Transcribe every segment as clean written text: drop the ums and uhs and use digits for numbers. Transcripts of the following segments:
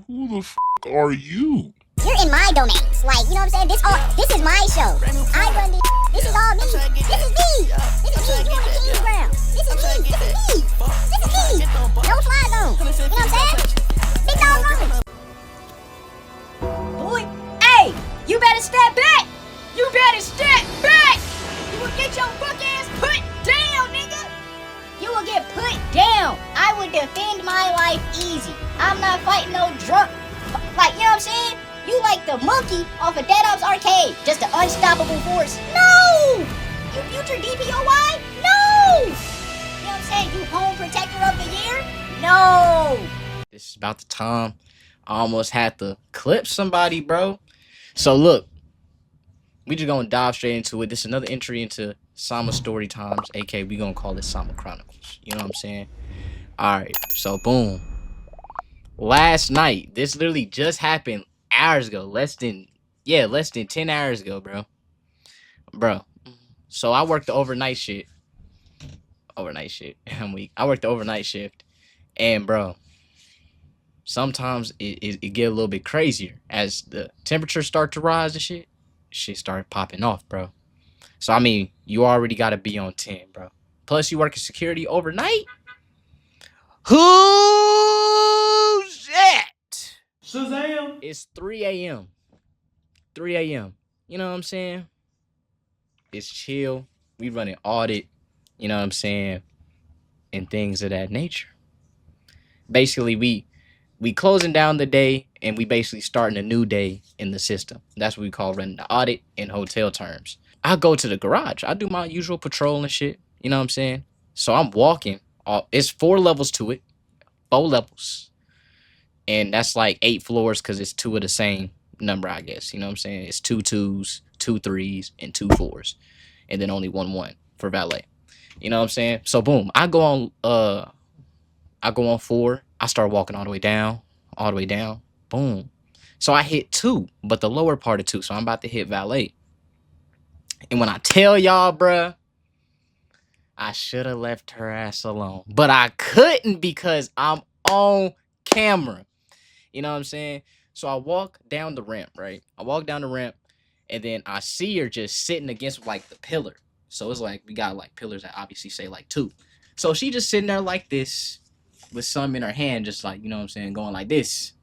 Who the f are you? You're in my domains. Like, you know what I'm saying? This is my show. I run this. This is all me. This is me. This is me. You on the king's ground. This is me. This is me. This is me. No fly zone. You know what I'm saying? Big dog rollers. Boy, hey, you better step back. You better step back. You will get your fuck ass put down, nigga. You will get put down. I would defend my life easy. I'm not fighting no drunk. Like, you know what I'm saying? You like the monkey off of Dead Ops Arcade. Just an unstoppable force. No! You future DPOY? No! You know what I'm saying? You home protector of the year? No! This is about the time I almost had to clip somebody, bro. So look, we just gonna dive straight into it. This is another entry into Sama Story Times, aka we gonna call it Sama Chronicles. You know what I'm saying? Alright, so boom. Last night, this literally just happened hours ago. Less than 10 hours ago, bro. So I worked the overnight shift. I'm weak. I worked the overnight shift, and bro, sometimes it get a little bit crazier as the temperatures start to rise and shit started popping off, bro. So I mean, you already gotta be on 10, bro. Plus you work in security overnight. Who's that? Shazam! It's 3 a.m. 3 a.m. You know what I'm saying? It's chill. We run an audit, you know what I'm saying? And things of that nature. Basically, we closing down the day and we basically starting a new day in the system. That's what we call running the audit in hotel terms. I go to the garage. I do my usual patrol and shit. You know what I'm saying? So I'm walking. It's 4 levels to it. 4 levels. And that's like 8 floors because it's 2 of the same number, I guess. You know what I'm saying? It's 2 2s, 2 3s, and 2 4s. And then only 1 1 for valet. You know what I'm saying? So boom. I go on 4. I start walking all the way down. Boom. So I hit 2, but the lower part of 2. So I'm about to hit valet. And when I tell y'all, bruh, I should have left her ass alone. But I couldn't because I'm on camera. You know what I'm saying? So I walk down the ramp, right? And then I see her just sitting against like the pillar. So it's like we got like pillars that obviously say like 2. So she just sitting there like this with some in her hand, just like, you know what I'm saying, going like this.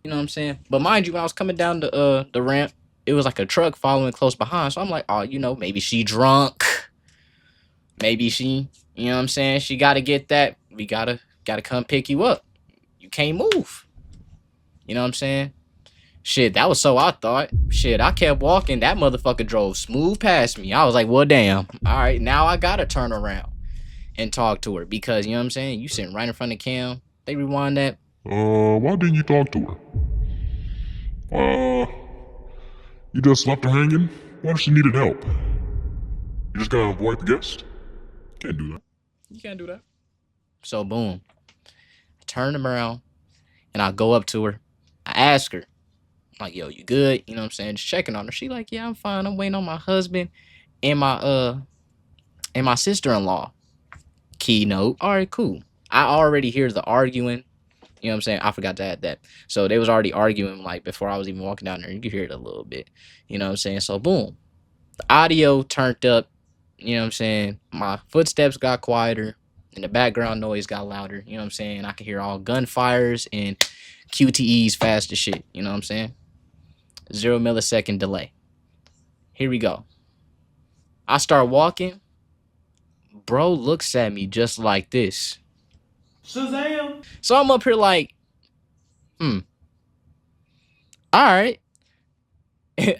You know what I'm saying? But mind you, when I was coming down the ramp, it was like a truck following close behind. So I'm like, oh, you know, maybe she drunk. Maybe she, you know what I'm saying? She got to get that. We gotta come pick you up. You can't move. You know what I'm saying? Shit, that was so I thought. Shit, I kept walking. That motherfucker drove smooth past me. I was like, well, damn. All right, now I got to turn around and talk to her because, you know what I'm saying? You sitting right in front of cam. They rewind that. Why didn't you talk to her? You just left her hanging? What if she needed help? You just gotta avoid the guest? Can't do that. You can't do that. So, boom. I turn them around, and I go up to her. I ask her, I'm like, yo, you good? You know what I'm saying? Just checking on her. She like, yeah, I'm fine. I'm waiting on my husband and my sister-in-law. Keynote. All right, cool. I already hear the arguing. You know what I'm saying? I forgot to add that. So they was already arguing like before I was even walking down there. You could hear it a little bit. You know what I'm saying? So boom. The audio turned up. You know what I'm saying? My footsteps got quieter and the background noise got louder. You know what I'm saying? I could hear all gunfires and QTEs fast as shit. You know what I'm saying? 0 millisecond delay. Here we go. I start walking. Bro looks at me just like this. Shazam! So I'm up here like, all right.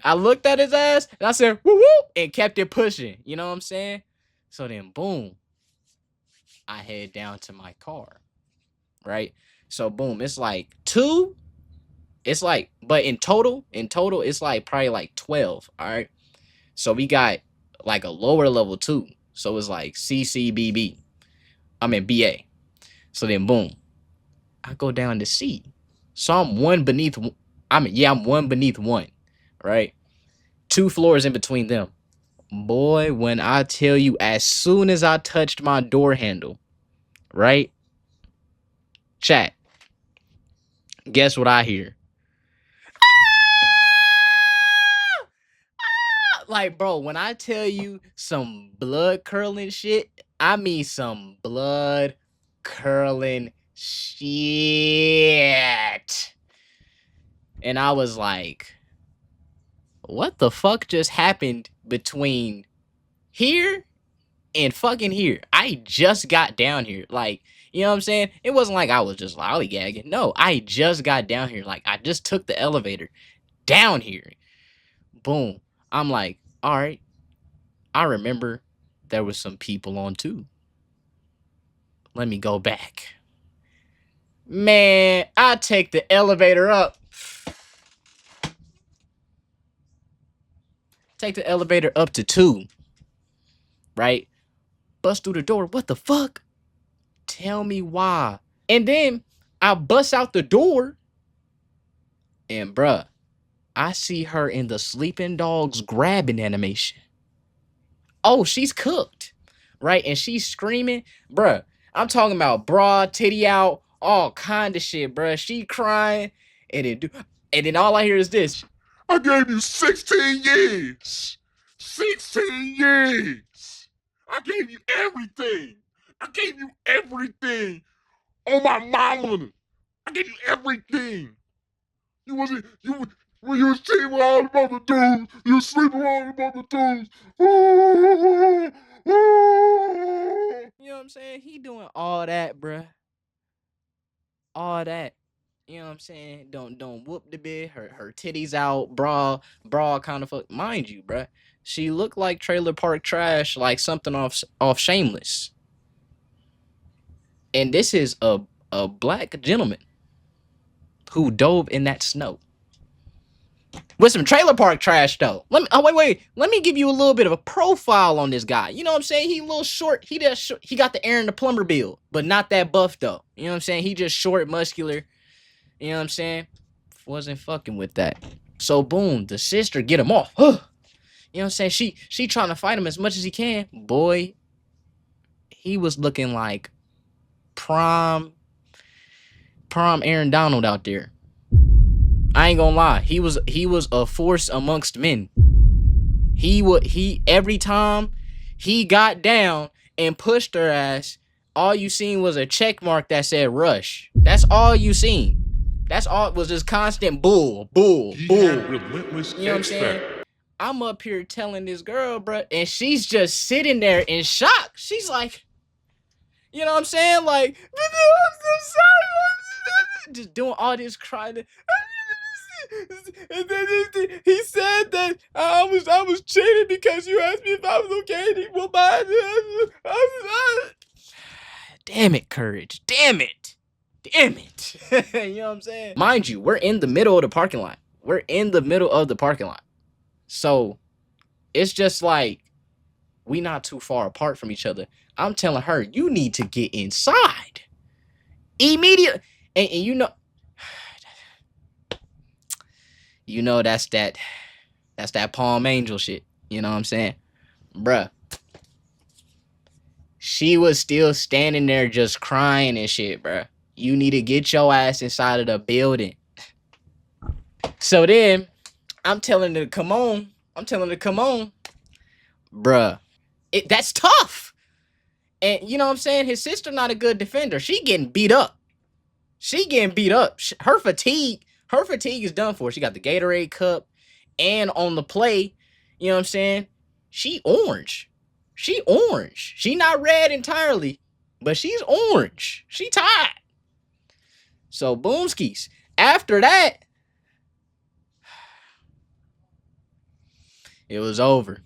I looked at his ass and I said, woo woo, and kept it pushing. You know what I'm saying? So then, boom, I head down to my car, right? So boom, it's like 2. It's like, but in total, it's like probably like 12. All right. So we got like a lower level 2. So it's like CCBB. I mean BA. So then boom, I go down to C. So I'm one beneath 1, right? 2 floors in between them. Boy, when I tell you, as soon as I touched my door handle, right? Chat. Guess what I hear? Like, bro, when I tell you some blood curling shit, I mean some blood curling shit. And I was like, what the fuck just happened between here and fucking here? I just got down here. Like, you know what I'm saying? It wasn't like I was just lollygagging. No, I just got down here. Like, I just took the elevator down here. Boom. I'm like, all right. I remember there was some people on too. Let me go back. Man, I take the elevator up. Take the elevator up to 2. Right? Bust through the door. What the fuck? Tell me why. And then I bust out the door. And bruh, I see her in the sleeping dogs grabbing animation. Oh, she's cooked. Right? And she's screaming. Bruh, I'm talking about bra, titty out, all kind of shit, bruh. She crying. And then all I hear is this. I gave you 16 years. 16 years. I gave you everything. I gave you everything. Oh, my mama. I gave you everything. When you was cheating with all the other dudes, you was sleeping with all the other dudes. You know what I'm saying? He doing all that, bruh. All that. You know what I'm saying? Don't whoop the bit. Her titties out, bra kind of fuck. Mind you, bruh. She looked like trailer park trash, like something off Shameless. And this is a black gentleman who dove in that snow. With some trailer park trash though. Wait. Let me give you a little bit of a profile on this guy. You know what I'm saying? He a little short. He got the Aaron the Plumber build, but not that buff though. You know what I'm saying? He just short, muscular. You know what I'm saying? Wasn't fucking with that. So boom, the sister get him off. You know what I'm saying? She trying to fight him as much as he can. Boy, he was looking like prime Aaron Donald out there. I ain't gonna lie. He was a force amongst men. He every time he got down and pushed her ass, all you seen was a check mark that said rush. That's all you seen. That's all. It was just constant bull. Relentless. You know what I'm saying? I'm up here telling this girl, bruh, and she's just sitting there in shock. She's like, you know what I'm saying? Like, I'm so sorry. Just doing all this crying. And then he said that I was cheating because you asked me if I was okay. And he will buy it. Damn it, Courage. Damn it. You know what I'm saying? Mind you, we're in the middle of the parking lot. So it's just like we not too far apart from each other. I'm telling her, you need to get inside immediately. And that's that Palm Angel shit. You know what I'm saying? Bruh. She was still standing there just crying and shit, bruh. You need to get your ass inside of the building. So then, I'm telling her to come on. Bruh. That's tough. And you know what I'm saying? His sister not a good defender. She getting beat up. Her fatigue is done for. She got the Gatorade cup. And on the play, you know what I'm saying? She orange. She not red entirely, but she's orange. She tired. So boomskis. After that, it was over.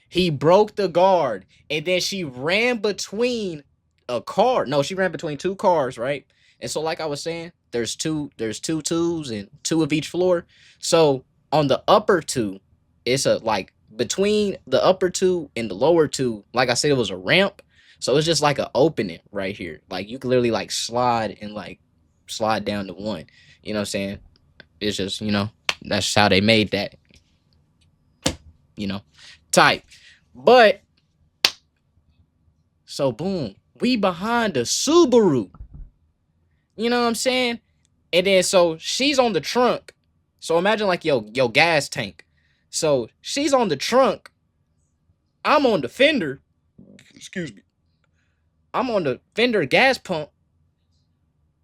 He broke the guard, and then she ran between a car. No, she ran between 2 cars, right? And so, like I was saying, there's two twos and 2 of each floor. So on the upper 2, it's like between the upper 2 and the lower 2, like I said, it was a ramp. So it's just like an opening right here. Like you can literally like slide down to 1. You know what I'm saying? It's just, that's how they made that. Type. But so boom, we behind a Subaru. You know what I'm saying? And then so she's on the trunk. So imagine like your gas tank. So she's on the trunk. I'm on the fender. Excuse me. I'm on the fender gas pump.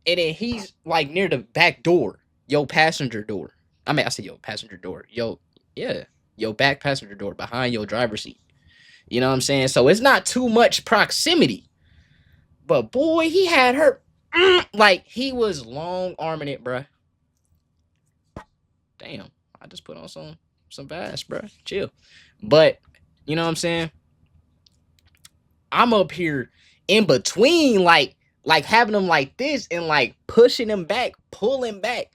And then he's like near the back door. Yo passenger door. I mean, I said yo passenger door. Yo back passenger door behind your driver's seat. You know what I'm saying? So it's not too much proximity. But boy, he had her like he was long arming it, bruh. Damn, I just put on some vibes, bruh. Chill. But you know what I'm saying? I'm up here in between, like having them like this and like pushing them back, pulling back,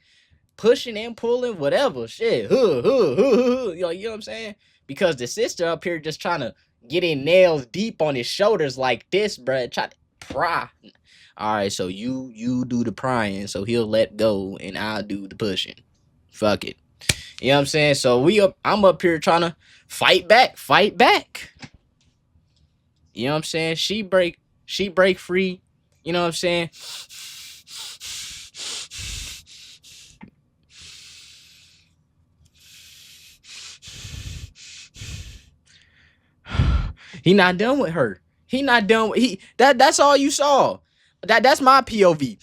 pushing and pulling, whatever. Shit. You know what I'm saying? Because the sister up here just trying to get in nails deep on his shoulders like this, bruh. Try to pry. All right, so you do the prying, so he'll let go, and I'll do the pushing. Fuck it. You know what I'm saying? So I'm up here trying to fight back. You know what I'm saying? She break free. You know what I'm saying? He not done with her. He not done with that's all you saw. That's my POV.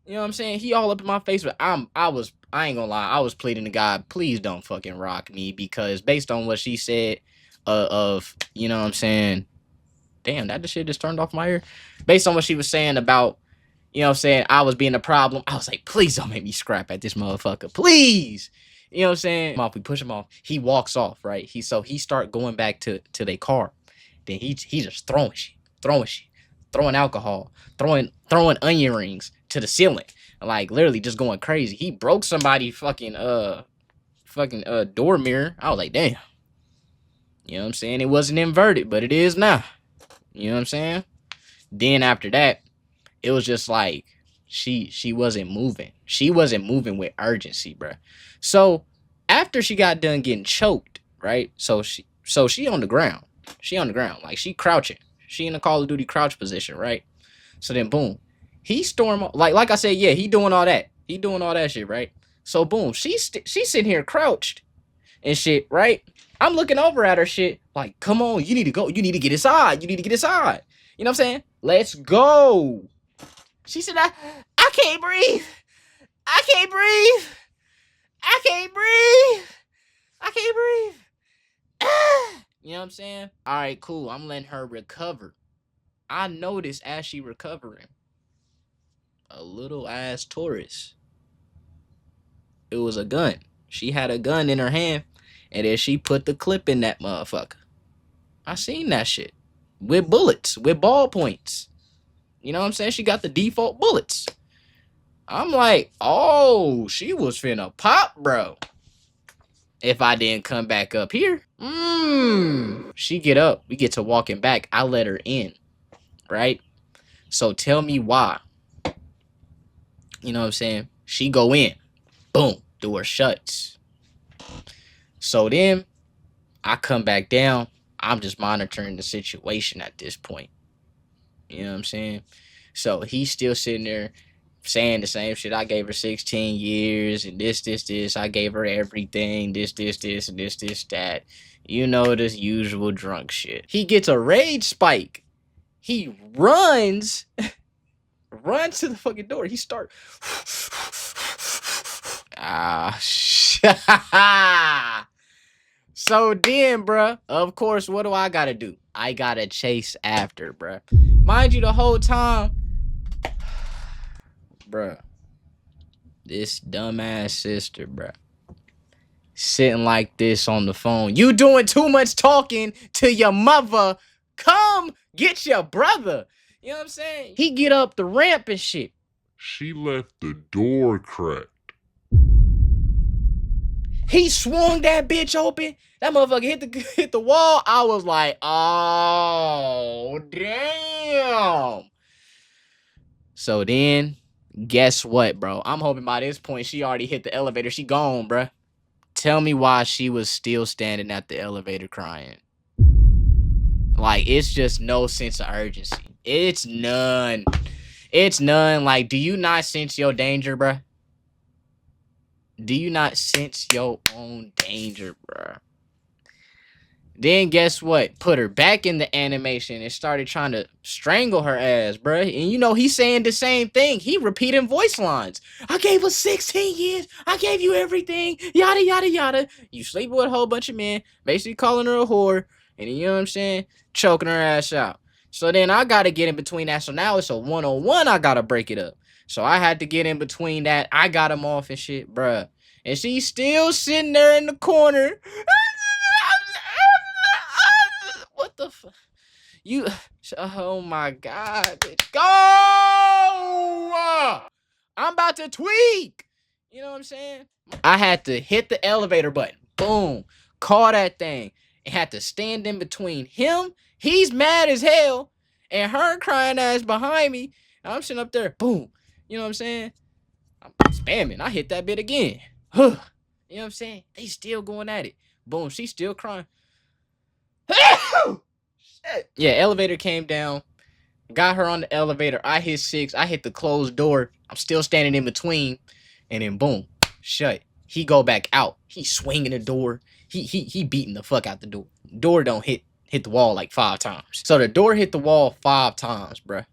You know what I'm saying? He all up in my face, but I ain't gonna lie, I was pleading to God, please don't fucking rock me, because based on what she said, you know what I'm saying? Damn, that shit just turned off my ear. Based on what she was saying about, you know what I'm saying, I was being a problem, I was like, please don't make me scrap at this motherfucker. Please. You know what I'm saying? We push him off. He walks off, right? He start going back to their car. Then he just throwing shit, throwing alcohol, throwing onion rings to the ceiling, like literally just going crazy. He broke somebody fucking door mirror. I was like, damn. You know what I'm saying? It wasn't inverted, but it is now. You know what I'm saying? Then after that, it was just like she wasn't moving. She wasn't moving with urgency, bruh. So after she got done getting choked, right? So she on the ground. She on the ground, like she crouching. She in the Call of Duty crouch position, right? So then boom, he storm like I said, yeah, he doing all that. He doing all that shit, right? So boom, she's sitting here crouched and shit, right? I'm looking over at her shit, like, come on, you need to go. You need to get inside. You need to get inside. You know what I'm saying? Let's go. She said, I can't breathe. I can't breathe. I can't breathe. I can't breathe. You know what I'm saying? All right, cool. I'm letting her recover. I noticed as she recovering, a little ass Taurus. It was a gun. She had a gun in her hand, and then she put the clip in that motherfucker. I seen that shit. With bullets, with ballpoints. You know what I'm saying? She got the default bullets. I'm like, oh, she was finna pop, bro. If I didn't come back up here. She get up. We get to walking back. I let her in. Right? So tell me why. You know what I'm saying? She go in. Boom. Door shuts. So then I come back down. I'm just monitoring the situation at this point. You know what I'm saying? So he's still sitting there saying the same shit. I gave her 16 years and this. I gave her everything. This, and this, that. You know, this usual drunk shit. He gets a rage spike. He runs to the fucking door. He start So then, bruh, of course, what do I gotta do? I gotta chase after, bruh. Mind you, the whole time, bruh, this dumbass sister, bruh, sitting like this on the phone. You doing too much talking to your mother. Come get your brother. You know what I'm saying? He get up the ramp and shit. She left the door cracked. He swung that bitch open. That motherfucker hit the wall. I was like, oh, damn. So then, guess what, bro? I'm hoping by this point she already hit the elevator. She gone, bro. Tell me why she was still standing at the elevator crying. Like, it's just no sense of urgency. It's none. It's none. Like, do you not sense your danger, bruh? Do you not sense your own danger, bruh? Then guess what? Put her back in the animation and started trying to strangle her ass, bruh. And you know, he's saying the same thing. He repeating voice lines. I gave her 16 years. I gave you everything. Yada, yada, yada. You sleep with a whole bunch of men, basically calling her a whore. And you know what I'm saying? Choking her ass out. So then I got to get in between that. So now it's a one-on-one. I got to break it up. So I had to get in between that. I got him off and shit, bruh. And she's still sitting there in the corner. What the fuck? You, oh my God, bitch. Go! I'm about to tweak. You know what I'm saying? I had to hit the elevator button. Boom. Call that thing. And had to stand in between him. He's mad as hell. And her crying ass behind me. And I'm sitting up there. Boom. You know what I'm saying? I'm spamming. I hit that bit again. You know what I'm saying? They still going at it. Boom. She's still crying. Yeah, elevator came down. Got her on the elevator. I hit 6. I hit the closed door. I'm still standing in between. And then boom, shut. He go back out. He swinging the door. He beating the fuck out the door. Door don't hit the wall like 5 times. So the door hit the wall 5 times, bruh.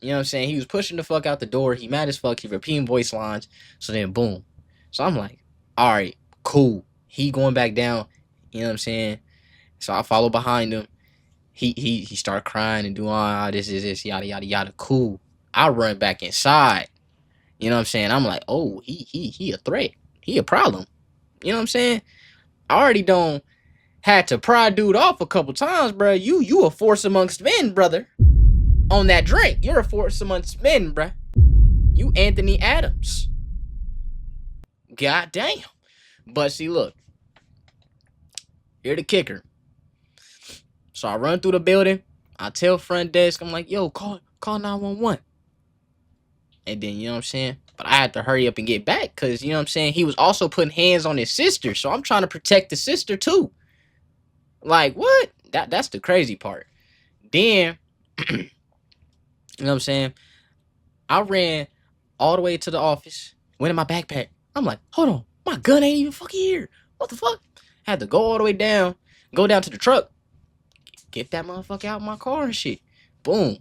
You know what I'm saying? He was pushing the fuck out the door. He mad as fuck. He repeating voice lines. So then boom. So I'm like, all right, cool. He going back down. You know what I'm saying? So I follow behind him. He started crying and doing all this, yada, yada, yada. Cool. I run back inside. You know what I'm saying? I'm like, oh, he a threat. He a problem. You know what I'm saying? I already done had to pry dude off a couple times, bro. You a force amongst men, brother. On that drink. You're a force amongst men, bro. You Anthony Adams. God damn. But see, look. Here the kicker. So I run through the building. I tell front desk, I'm like, yo, call 911. And then, you know what I'm saying? But I had to hurry up and get back because, you know what I'm saying? He was also putting hands on his sister. So I'm trying to protect the sister too. Like, what? That's the crazy part. Then, you know what I'm saying? I ran all the way to the office. Went in my backpack. I'm like, hold on. My gun ain't even fucking here. What the fuck? Had to go all the way down. Go down to the truck. Get that motherfucker out of my car and shit. Boom.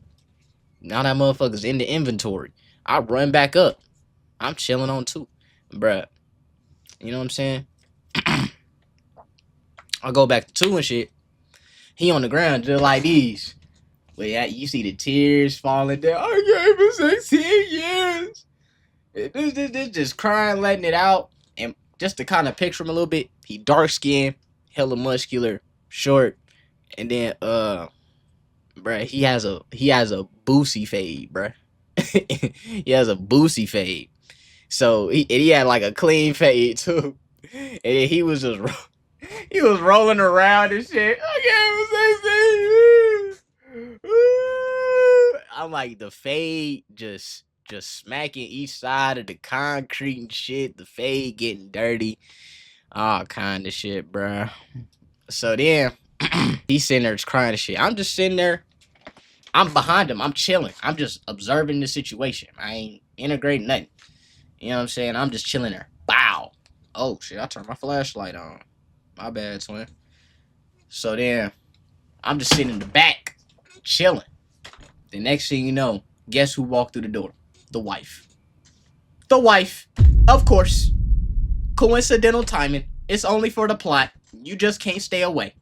Now that motherfucker's in the inventory. I run back up. I'm chilling on 2. Bruh. You know what I'm saying? I go back to 2 and shit. He on the ground just like these. But yeah, you see the tears falling down. I gave him 16 years. This just crying, letting it out. And just to kind of picture him a little bit, he dark skinned, hella muscular, short. And then bruh, he has a Boosie fade, bruh. He has a Boosie fade. So he had like a clean fade too. And then he was just he was rolling around and shit. I can't even say. I'm like, the fade just smacking each side of the concrete and shit. The fade getting dirty. All kind of shit, bruh. So then he's sitting there just crying and shit. I'm just sitting there. I'm behind him. I'm chilling. I'm just observing the situation. I ain't integrating nothing. You know what I'm saying? I'm just chilling there. Bow. Oh, shit. I turned my flashlight on. My bad, twin. So then, I'm just sitting in the back, chilling. The next thing you know, guess who walked through the door? The wife. The wife. Of course. Coincidental timing. It's only for the plot. You just can't stay away.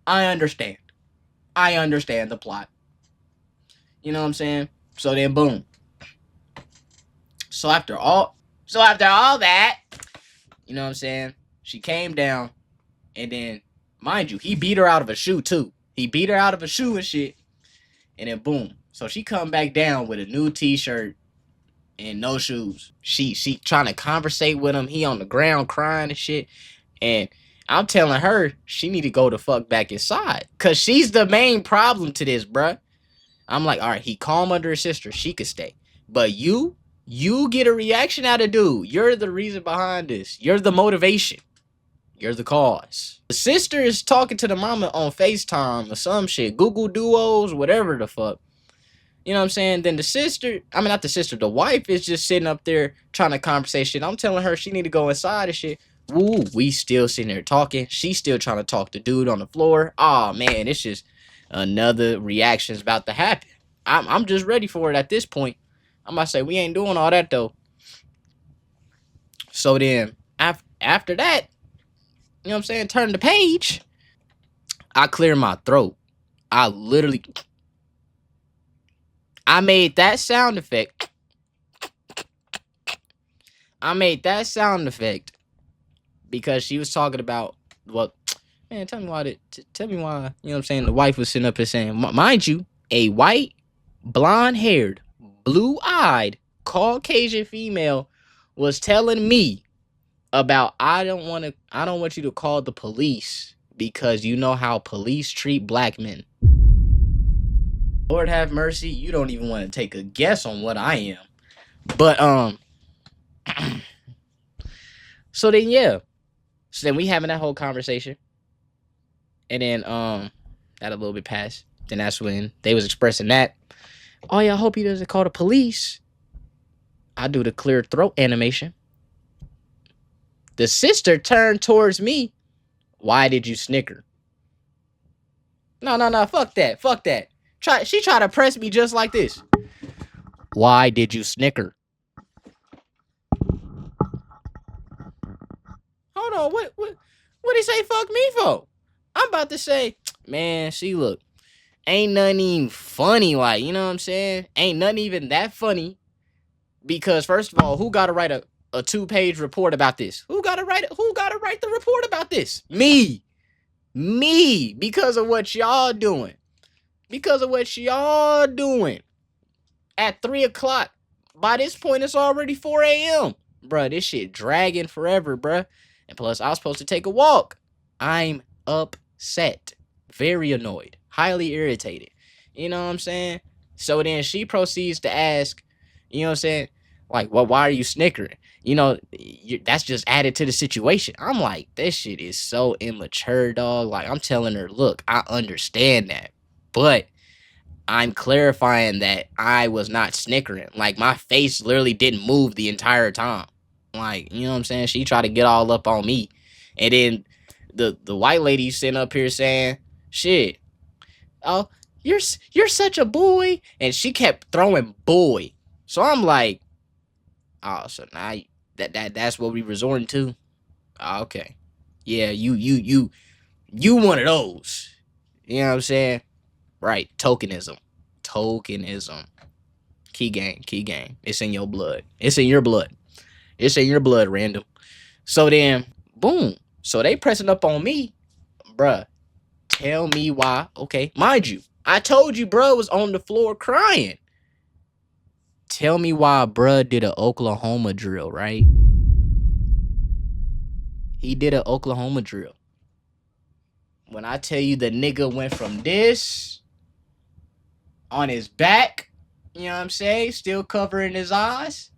I understand. I understand the plot. You know what I'm saying? So then, boom. So after all that, you know what I'm saying? She came down, and then, mind you, he beat her out of a shoe too. He beat her out of a shoe and shit. And then boom. So she come back down with a new t-shirt and no shoes. She trying to conversate with him. He on the ground crying and shit. And I'm telling her she need to go the fuck back inside. Cause she's the main problem to this, bruh. I'm like, all right, he calm under his sister. She could stay. But you get a reaction out of dude. You're the reason behind this. You're the motivation. You're the cause. The sister is talking to the mama on FaceTime or some shit. Google Duos, whatever the fuck. You know what I'm saying? Then the sister, I mean not the sister, the wife is just sitting up there trying to conversate shit. I'm telling her she need to go inside and shit. Woo, we still sitting there talking. She's still trying to talk to dude on the floor. Oh man, it's just another reaction's about to happen. I'm just ready for it at this point. I'm about to say we ain't doing all that though. So then after that, you know what I'm saying, turn the page. I clear my throat. I made that sound effect. Because she was talking about, well, man, tell me why, you know what I'm saying, the wife was sitting up here saying, mind you, a white, blonde-haired, blue-eyed, Caucasian female was telling me about, I don't want you to call the police because you know how police treat black men. Lord have mercy, you don't even want to take a guess on what I am. But so then yeah. So then we having that whole conversation. And then that a little bit passed. Then that's when they was expressing that. Oh yeah, I hope he doesn't call the police. I do the clear throat animation. The sister turned towards me. Why did you snicker? No, fuck that. She tried to press me just like this. Why did you snicker? Hold on, what he say fuck me for? I'm about to say, man, see, look, ain't nothing even funny, like, you know what I'm saying? Ain't nothing even that funny. Because first of all, who gotta write a 2-page report about this? Who gotta write the report about this? Me. Because of what y'all doing. At 3 o'clock. By this point, it's already 4 a.m. Bruh, this shit dragging forever, bruh. And plus, I was supposed to take a walk. I'm upset. Very annoyed. Highly irritated. You know what I'm saying? So then she proceeds to ask, you know what I'm saying? Like, well, why are you snickering? You know, that's just added to the situation. I'm like, this shit is so immature, dog. Like, I'm telling her, look, I understand that. But I'm clarifying that I was not snickering. Like, my face literally didn't move the entire time. Like, you know what I'm saying? She tried to get all up on me. And then the white lady sitting up here saying, shit, oh, you're such a boy. And she kept throwing boy. So I'm like, oh, so now that's what we resorting to? Oh, okay. Yeah, you one of those. You know what I'm saying? Right, tokenism. Key game. It's in your blood. It's in your blood, random. So then, boom. So they pressing up on me. Bruh, tell me why. Okay, mind you, I told you bruh was on the floor crying. Tell me why bruh did an Oklahoma drill, right? He did an Oklahoma drill. When I tell you the nigga went from this on his back, you know what I'm saying? Still covering his eyes.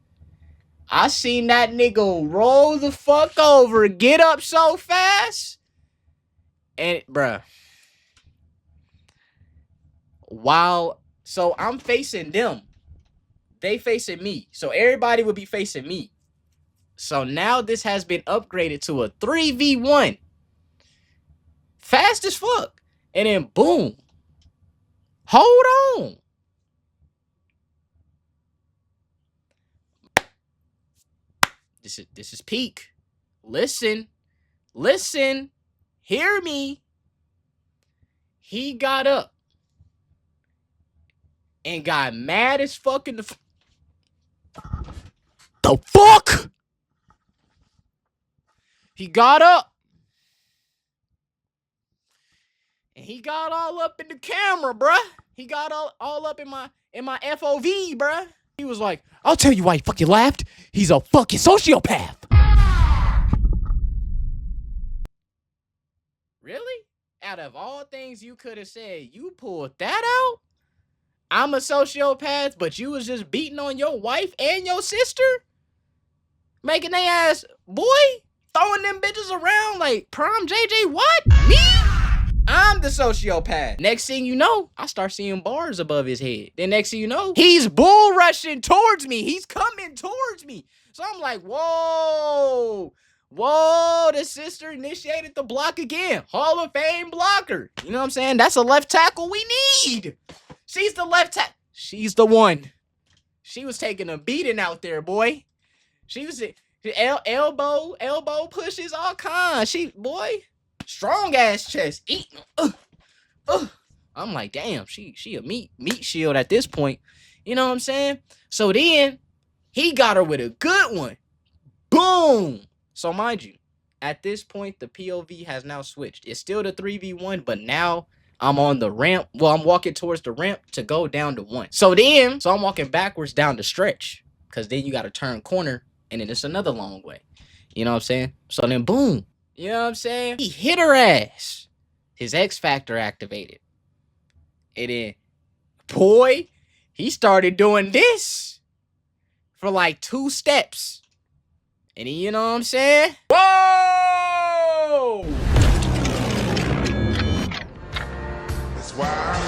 I seen that nigga roll the fuck over, get up so fast. And, bruh. So I'm facing them. They facing me. So everybody would be facing me. So now this has been upgraded to a 3v1. Fast as fuck. And then boom. Hold on. This is peak. Listen. Hear me. He got up and got mad as fuck in the fuck? He got up. And he got all up in the camera, bruh. He got all up in my FOV, bruh. He was like, I'll tell you why he fucking laughed. He's a fucking sociopath. Really? Out of all things you could have said, you pulled that out? I'm a sociopath, but you was just beating on your wife and your sister? Making they ass, boy? throwing them bitches around like prom JJ. What? Me? I'm the sociopath. Next thing you know, I start seeing bars above his head. Then next thing you know, he's bull rushing towards me. He's coming towards me. So I'm like, whoa. Whoa, the sister initiated the block again. Hall of Fame blocker. You know what I'm saying? That's a left tackle we need. She's the left tackle. She's the one. She was taking a beating out there, boy. She was elbow pushes, all kinds. She, boy, strong ass chest. Eating. I'm like, damn, she a meat shield at this point. You know what I'm saying? So then he got her with a good one. Boom. So mind you, at this point, the POV has now switched. It's still the 3v1, but now I'm on the ramp. Well, I'm walking towards the ramp to go down to 1. So I'm walking backwards down the stretch, because then you got to turn corner, and then it's another long way. You know what I'm saying? So then boom. You know what I'm saying? He hit her ass. His X Factor activated. And then, boy, he started doing this for like 2 steps. And then, you know what I'm saying? Whoa! That's why I'm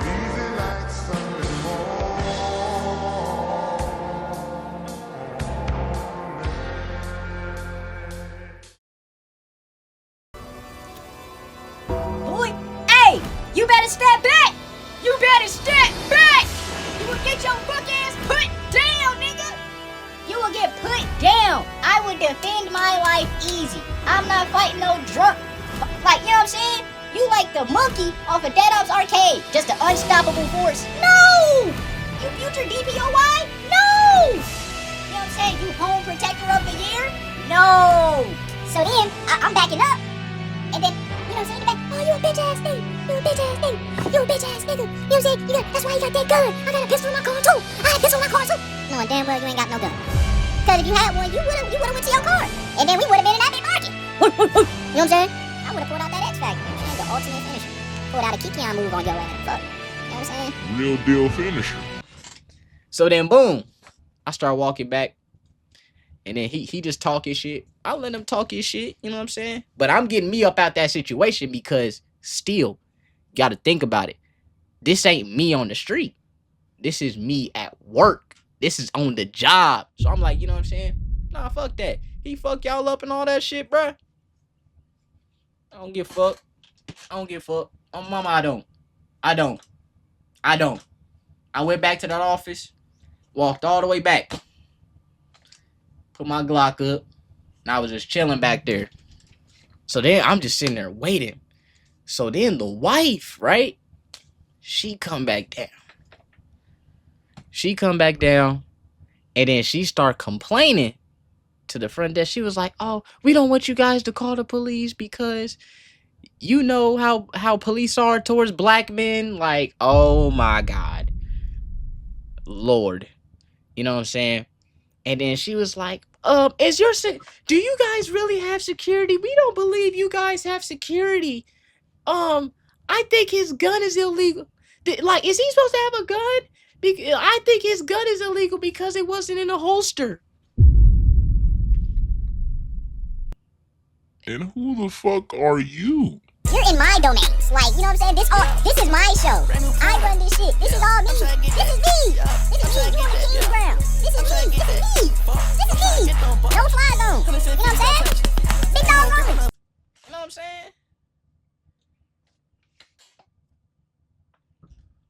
easy like Sunday Boy, hey, you better step back. You better step back. You will get your fuck ass put down, nigga. You will get put down. I would defend my life easy. I'm not fighting no drunk. Like, you know what I'm saying? You like the monkey off of Dead Ops Arcade. Just an unstoppable force. No! You future DPOY? No! You know what I'm saying? You home protector of the year? No! So then, I'm backing up. And then, you know what I'm saying? Back, oh, you a bitch ass nigga. You a bitch ass nigga. You a bitch ass nigga. You know what I'm saying? That's why you got that gun. I got a pistol in my car too. I had a pistol in my car too. Knowing damn well you ain't got no gun. Cause if you had one, you would've went to your car. And then we would've been in that big market. You know what I'm saying? I would've pulled out that X Factor. You know what I'm saying? The ultimate finisher. Pulled out a Kikion move on your ass. Fuck. You know what I'm saying? Real deal finisher. So then boom, I start walking back. And then he just talking shit. I let him talk his shit, you know what I'm saying? But I'm getting me up out that situation because still, gotta think about it. This ain't me on the street. This is me at work. This is on the job. So I'm like, you know what I'm saying? Nah, fuck that. He fuck y'all up and all that shit, bruh. I don't give a fuck. I don't give a fuck. Oh, mama, I don't. I went back to that office, walked all the way back, put my Glock up, and I was just chilling back there. So then I'm just sitting there waiting. So then the wife, right? She come back down. And then she start complaining to the front desk. She was like, oh, we don't want you guys to call the police because you know how police are towards black men. Like, oh my God. Lord. You know what I'm saying? And then she was like, do you guys really have security? We don't believe you guys have security. I think his gun is illegal. Like, is he supposed to have a gun? I think his gun is illegal because it wasn't in a holster. And who the fuck are you? You're in my domains. Like, you know what I'm saying? This is my show. I run this shit. This is all me. This is me. This is me. You on the king's ground. This is me. This is me. This is me. No fly zone. You know what I'm saying? Big dog rolling. You know what I'm saying?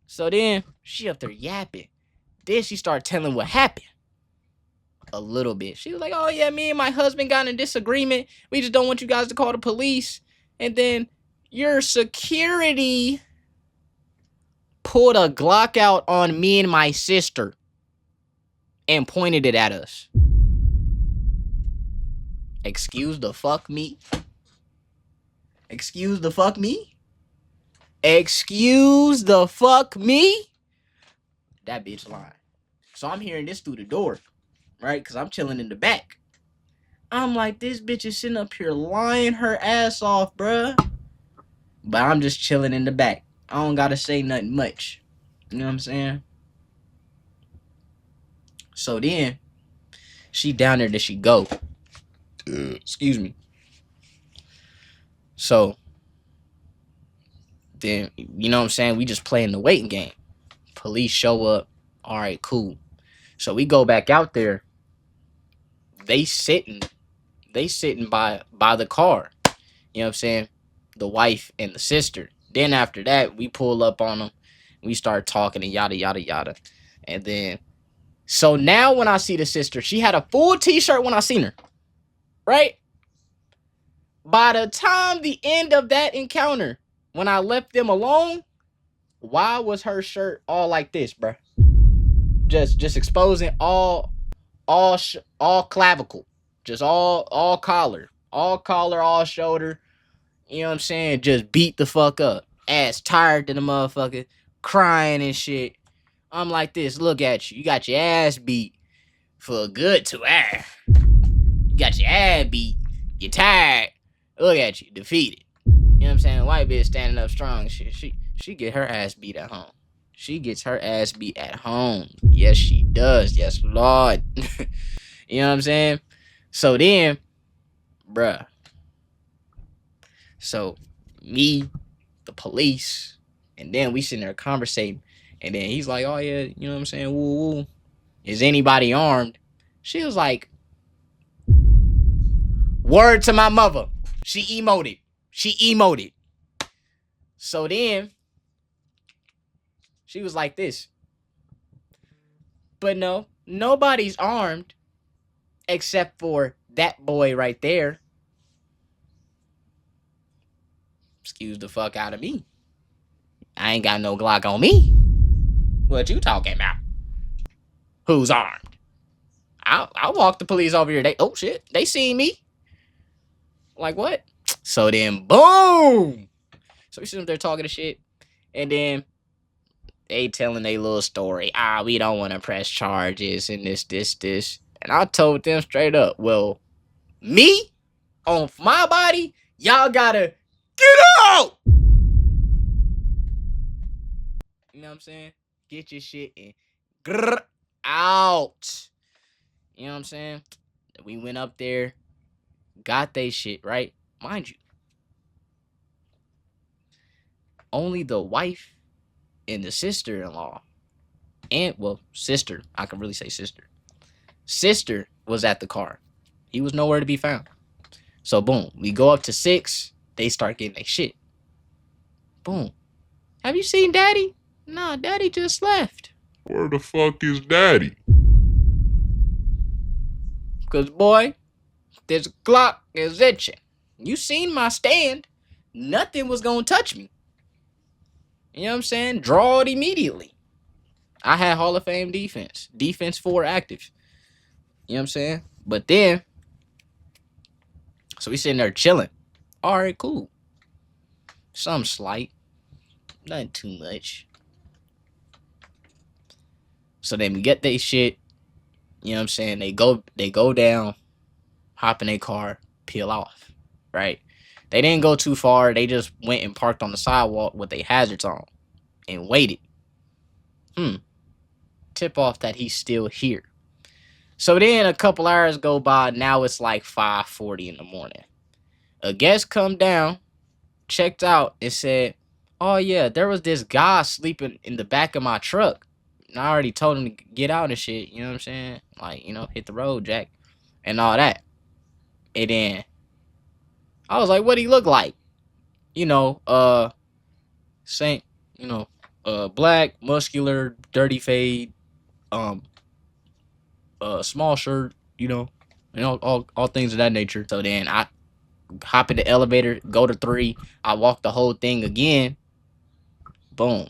So then she up there yapping. Then she started telling what happened. A little bit. She was like, oh yeah, me and my husband got in a disagreement. We just don't want you guys to call the police. And then your security pulled a Glock out on me and my sister and pointed it at us. Excuse the fuck me? Excuse the fuck me? Excuse the fuck me? That bitch lying. So I'm hearing this through the door, right? Because I'm chilling in the back. I'm like, this bitch is sitting up here lying her ass off, bruh. But I'm just chilling in the back. I don't gotta say nothing much. You know what I'm saying? So then she down there, that she go. Excuse me. So then, you know what I'm saying? We just playing the waiting game. Police show up. All right, cool. So we go back out there. They sitting by the car. You know what I'm saying? The wife and the sister. Then after that, we pull up on them. We start talking and yada yada yada. And then, so now when I see the sister, she had a full t-shirt when I seen her. Right? By the time the end of that encounter, when I left them alone, why was her shirt all like this, bruh? Just exposing all clavicle, just all collar, all shoulder. You know what I'm saying? Just beat the fuck up, ass tired to the motherfucker, crying and shit. I'm like this. Look at you. You got your ass beat for a good 2 hours. You got your ass beat. You're tired. Look at you, defeated. You know what I'm saying? White bitch standing up strong. She get her ass beat at home. She gets her ass beat at home. Yes, she does. Yes, Lord. You know what I'm saying? So then, bruh. So me, the police, and then we sitting there conversating. And then he's like, oh yeah, you know what I'm saying? Woo woo. Is anybody armed? She was like, word to my mother. She emoted. So then she was like this. But no, nobody's armed except for that boy right there. Excuse the fuck out of me. I ain't got no Glock on me. What you talking about? Who's armed? I'll walk the police over here. Oh shit, they seen me. Like what? So then, boom. So we sit up there talking to shit, and then they telling a little story. We don't want to press charges and this. And I told them straight up, well, me on my body, y'all gotta get out. You know what I'm saying? Get your shit and out. You know what I'm saying? We went up there, got they shit, right? Mind you, only the wife and the sister-in-law, and, well, sister, I can really say sister. Sister was at the car. He was nowhere to be found. So, boom, we go up to 6. They start getting their shit. Boom. Have you seen Daddy? Nah, Daddy just left. Where the fuck is Daddy? Because, boy, this Glock is itching. You seen my stand. Nothing was going to touch me. You know what I'm saying? Draw it immediately. I had Hall of Fame defense. Defense 4 active. You know what I'm saying? But then, so we sitting there chilling. All right, cool. Something slight. Nothing too much. So then we get they shit. You know what I'm saying? They go down, hop in their car, peel off. Right? They didn't go too far. They just went and parked on the sidewalk with their hazards on and waited. Tip off that he's still here. So then a couple hours go by. Now it's like 5:40 in the morning. A guest come down, checked out, and said, oh yeah, there was this guy sleeping in the back of my truck. And I already told him to get out and shit. You know what I'm saying? Like, you know, hit the road, Jack. And all that. And then I was like, what he look like? You know, Saint, you know, black, muscular, dirty fade, small shirt, you know, all things of that nature. So then I hop in the elevator, go to 3. I walk the whole thing again. Boom.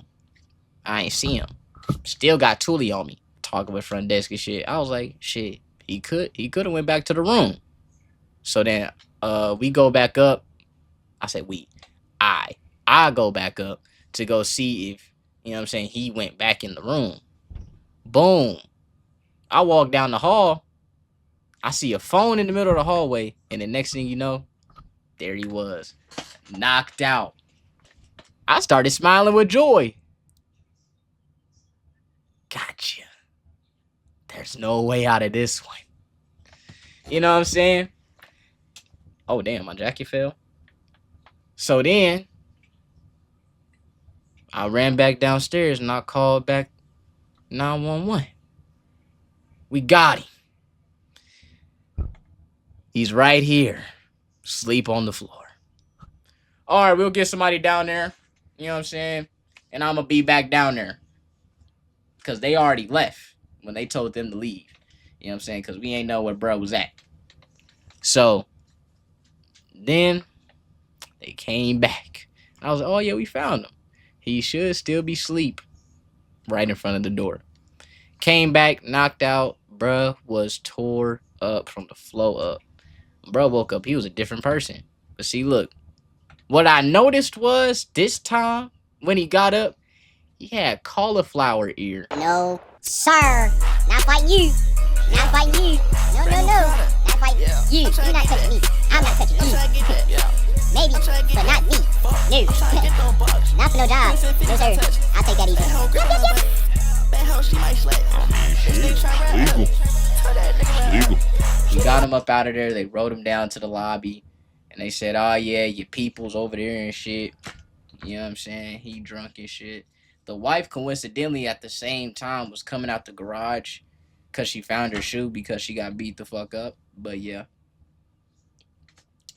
I ain't see him. Still got Thule on me. Talking with front desk and shit. I was like, shit, he could have went back to the room. So then we go back up. I said I go back up to go see if, you know what I'm saying, he went back in the room. Boom. I walk down the hall. I see a phone in the middle of the hallway. And the next thing you know, there he was. Knocked out. I started smiling with joy. Gotcha. there's no way out of this one. You know what I'm saying? Oh, damn, my jacket fell. So then, I ran back downstairs and I called back 911. We got him. He's right here, sleep on the floor. All right, we'll get somebody down there. You know what I'm saying? And I'm going to be back down there. Because they already left when they told them to leave. You know what I'm saying? Because we ain't know where bro was at. So, then they came back. I was like, oh, yeah, we found him. He should still be asleep right in front of the door. Came back, knocked out. Bruh was tore up from the flow up. Bruh woke up. He was a different person. But see, look. What I noticed was this time when he got up, he had cauliflower ear. No, sir. Not by you. Not by you. No, no, no. Not by you. You're not touching me. I'm not touching you. Maybe, but not me. No. Not for no job. No, sir. I'll take that easy. It's legal. We got him up out of there. They rode him down to the lobby. And they said, oh, yeah, your people's over there and shit. You know what I'm saying? He drunk and shit. The wife, coincidentally, at the same time, was coming out the garage because she found her shoe because she got beat the fuck up. But, yeah.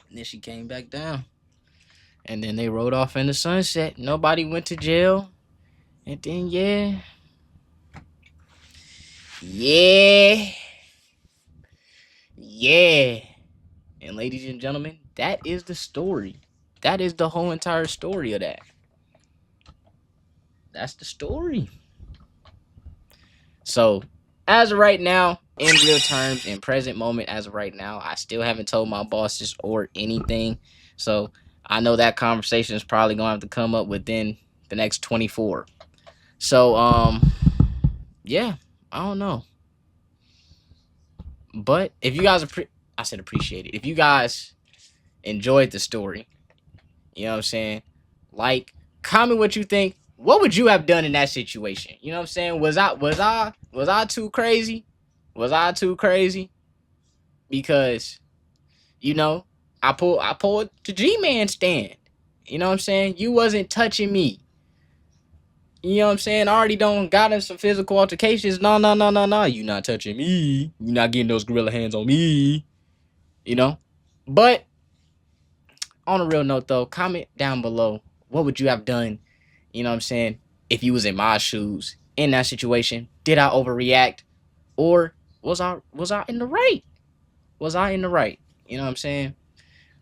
And then she came back down. And then they rode off in the sunset. Nobody went to jail. And then, yeah. Yeah. Yeah. And ladies and gentlemen, that is the story. That is the whole entire story of that. That's the story. So, as of right now, in real terms, in present moment, as of right now, I still haven't told my bosses or anything. So, I know that conversation is probably going to have to come up within the next 24. So, yeah, I don't know. But if you guys appreciate it. If you guys enjoyed the story, you know what I'm saying? Like, comment what you think. What would you have done in that situation? You know what I'm saying? Was I too crazy? Was I too crazy? Because, you know, I pulled the G-Man stand. You know what I'm saying? You wasn't touching me. You know what I'm saying? I already got in some physical altercations. No. You not touching me. You not getting those gorilla hands on me. You know? But on a real note, though, comment down below. What would you have done, you know what I'm saying, if you was in my shoes in that situation? Did I overreact? Or was I in the right? Was I in the right? You know what I'm saying?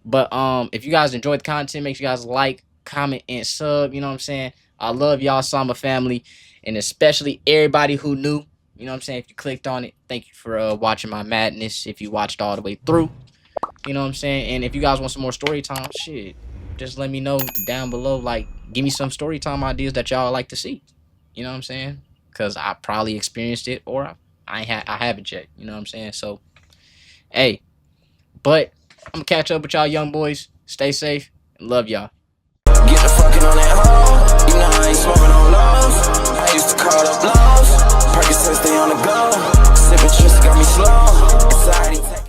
But if you guys enjoyed the content, make sure you guys like, comment, and sub. You know what I'm saying? I love y'all, Samba family, and especially everybody who knew. You know what I'm saying? If you clicked on it, thank you for watching my madness. If you watched all the way through. You know what I'm saying? And if you guys want some more story time, shit, just let me know down below. Like, give me some story time ideas that y'all like to see. You know what I'm saying? Because I probably experienced it, or I haven't yet. You know what I'm saying? So, hey, but I'm going to catch up with y'all young boys. Stay safe. And love y'all. Get the fucking on that hoe. You know I ain't smoking on lows. I used to call up blows. Percocets, stay on the go. Sipping tricks got me slow. Anxiety.